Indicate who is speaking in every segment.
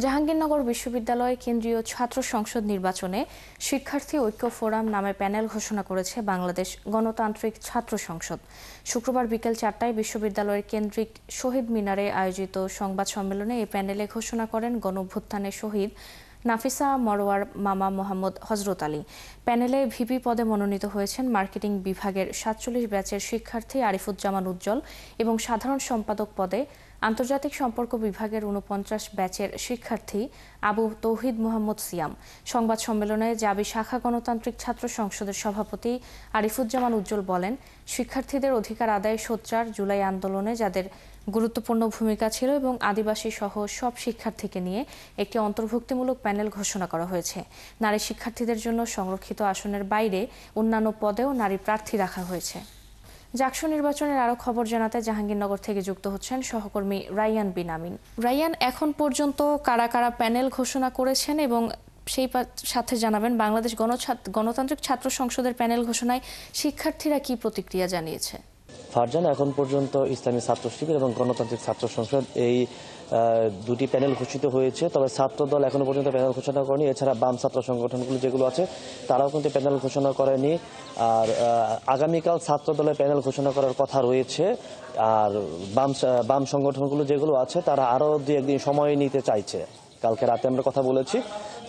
Speaker 1: জাহাঙ্গীরনগর বিশ্ববিদ্যালয় কেন্দ্রীয় ছাত্র সংসদ নির্বাচনে শিক্ষার্থী ঐক্য ফোরাম নামে প্যানেল ঘোষণা করেছে বাংলাদেশ গণতান্ত্রিক ছাত্র সংসদ। শুক্রবার বিকেল ৪টায় বিশ্ববিদ্যালয়ের কেন্দ্রিক শহীদ মিনারে আয়োজিত সংবাদ সম্মেলনে এই প্যানেলে ঘোষণা করেন গণঅভ্যুত্থানে শহীদ নাফিসা মরওয়ার মামা মোহাম্মদ হজরত আলী। প্যানেলে ভিপি পদে মনোনীত হয়েছেন মার্কেটিং বিভাগের ৪৭ ব্যাচের শিক্ষার্থী আরিফুজ্জামান উজ্জ্বল এবং সাধারণ সম্পাদক পদে আন্তর্জাতিক সম্পর্ক বিভাগের ৪৯ ব্যাচের শিক্ষার্থী আবু তৌহিদ মোহাম্মদ সিয়াম। সংবাদ সম্মেলনে জাবি শাখা গণতান্ত্রিক ছাত্র সংসদের সভাপতি আরিফুজ্জামান উজ্জ্বল বলেন, শিক্ষার্থীদের অধিকার আদায়ে সোচ্চার জুলাই আন্দোলনে যাদের গুরুত্বপূর্ণ ভূমিকা ছিল এবং আদিবাসী সহ সব শিক্ষার্থীকে নিয়ে একটি অন্তর্ভুক্তিমূলক প্যানেল ঘোষণা করা হয়েছে। নারী শিক্ষার্থীদের জন্য সংরক্ষিত আসনের বাইরে অন্যান্য পদেও নারী প্রার্থী রাখা হয়েছে। জাকসু নির্বাচনের আরও খবর জানাতে জাহাঙ্গীরনগর থেকে যুক্ত হচ্ছেন সহকর্মী রাইয়ান বিন আমিন। রাইয়ান, এখন পর্যন্ত কারা কারা প্যানেল ঘোষণা করেছেন এবং সেই সাথে জানাবেন বাংলাদেশ গণতান্ত্রিক ছাত্র সংসদের প্যানেল ঘোষণায় শিক্ষার্থীরা কি প্রতিক্রিয়া জানিয়েছে?
Speaker 2: ফারজানা, এখন পর্যন্ত ইসলামী ছাত্র শিবির এবং গণতান্ত্রিক ছাত্র সংসদ এই দুটি প্যানেল ঘোষিত হয়েছে। তবে ছাত্র দল এখনো পর্যন্ত প্যানেল ঘোষণা করেনি। এছাড়া বাম ছাত্র সংগঠনগুলো যেগুলো আছে তারাও কিন্তু প্যানেল ঘোষণা করেনি। আর আগামীকাল ছাত্র দলের প্যানেল ঘোষণা করার কথা রয়েছে। আর বাম সংগঠনগুলো যেগুলো আছে তারা আরও ২-১ দিন সময় নিতে চাইছে। কালকে রাতে আমরা কথা বলেছি,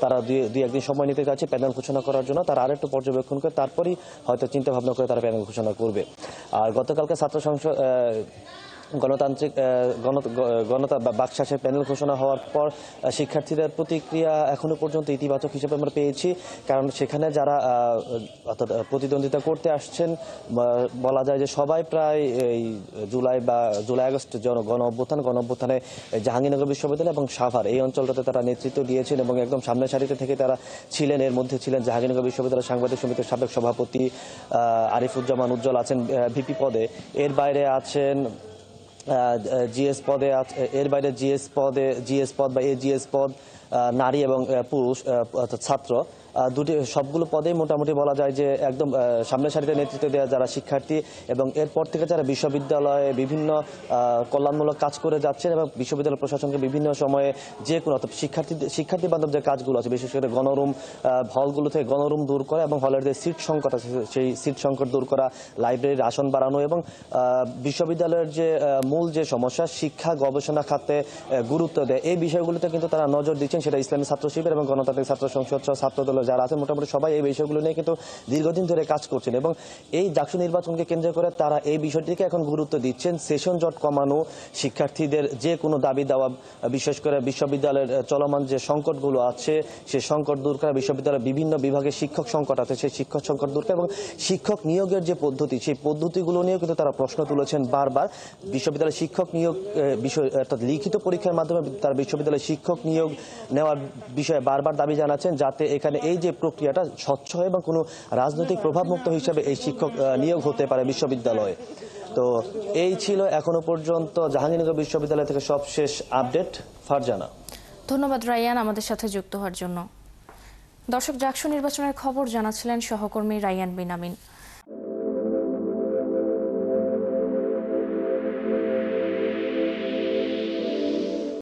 Speaker 2: তারা দুই একদিন সময় নিতে চাইছে প্যানেল ঘোষণা করার জন্য। তারা আরেকটু পর্যবেক্ষণ করে তারপরেই হয়তো চিন্তা ভাবনা করে তারা প্যানেল ঘোষণা করবে। আর গতকালকে ছাত্র সংসদ গণতান্ত্রিক বাকশাসের প্যানেল ঘোষণা হওয়ার পর শিক্ষার্থীদের প্রতিক্রিয়া এখনো পর্যন্ত ইতিবাচক হিসেবে আমরা পেয়েছি। কারণ সেখানে যারা প্রতিদ্বন্দ্বিতা করতে আসছেন বলা যায় যে সবাই প্রায় এই জুলাই আগস্ট গণ অভ্যুত্থানে জাহাঙ্গীরনগর বিশ্ববিদ্যালয় এবং সাভার এই অঞ্চলটাতে তারা নেতৃত্ব দিয়েছেন এবং একদম সামনের সারিতে থেকে তারা ছিলেন। এর মধ্যে ছিলেন জাহাঙ্গীরনগর বিশ্ববিদ্যালয় সাংবাদিক সমিতির সাবেক সভাপতি আরিফুজ্জামান উজ্জ্বল আছেন ভিপি পদে। এর বাইরে আছেন জিএস পদে, এর বাইরে জিএস পদ বা এজিএস পদ, নারী এবং পুরুষ ছাত্র দুটি সবগুলো পদেই মোটামুটি বলা যায় যে একদম সামনের সারিতে নেতৃত্ব দেওয়া যারা শিক্ষার্থী এবং এরপর থেকে যারা বিশ্ববিদ্যালয়ে বিভিন্ন কল্যাণমূলক কাজ করে যাচ্ছেন এবং বিশ্ববিদ্যালয় প্রশাসনকে বিভিন্ন সময়ে যে কোনো শিক্ষার্থী বান্ধব যে কাজগুলো আছে, বিশেষ করে গণরুম হলগুলো থেকে গণরুম দূর করা এবং হলের যে সিট সংকট আছে সেই সিট সংকট দূর করা, লাইব্রেরির আসন বাড়ানো এবং বিশ্ববিদ্যালয়ের যে মূল যে সমস্যা শিক্ষা গবেষণা খাতে গুরুত্ব দেয়, এই বিষয়গুলোতে কিন্তু তারা নজর দিচ্ছেন। সেটা ইসলামী ছাত্র শিবির এবং গণতান্ত্রিক ছাত্র সংসদ ছাত্র দলের যারা আছে মোটামুটি সবাই এই বিষয়গুলো নিয়ে কিন্তু দীর্ঘদিন ধরে কাজ করছেন এবং এই জাকসু নির্বাচনকে কেন্দ্র করে তারা এই বিষয়টিকে এখন গুরুত্ব দিচ্ছেন। সেশন জট কমানো, শিক্ষার্থীদের যে কোনো দাবি দেওয়া, বিশেষ করে বিশ্ববিদ্যালয়ের চলমান যে সংকটগুলো আছে সেই সংকট দূর করা, বিশ্ববিদ্যালয়ের বিভিন্ন বিভাগে শিক্ষক সংকট আছে সেই শিক্ষক সংকট দূর করা এবং শিক্ষক নিয়োগের যে পদ্ধতি সেই পদ্ধতিগুলো নিয়েও কিন্তু তারা প্রশ্ন তুলেছেন বারবার। বিশ্ববিদ্যালয়ের শিক্ষক নিয়োগ বিষয় অর্থাৎ লিখিত পরীক্ষার মাধ্যমে তারা বিশ্ববিদ্যালয়ের শিক্ষক নিয়োগ নেওয়ার বিষয়ে বারবার দাবি জানাচ্ছেন, যাতে এখানে এই যে প্রক্রিয়াটা স্বচ্ছ হয় এবং কোনো রাজনৈতিক প্রভাবমুক্ত হিসাবে এই শিক্ষক নিয়োগ হতে পারে বিশ্ববিদ্যালয়ে। তো এই ছিল এখনো পর্যন্ত জাহাঙ্গীরনগর বিশ্ববিদ্যালয় থেকে সবশেষ আপডেট। ফারজানা,
Speaker 1: ধন্যবাদ রাইয়ান আমাদের সাথে যুক্ত হওয়ার জন্য। দর্শক, জাকসু নির্বাচনের খবর জানাচ্ছিলেন সহকর্মী রাইয়ান বিন আমিন।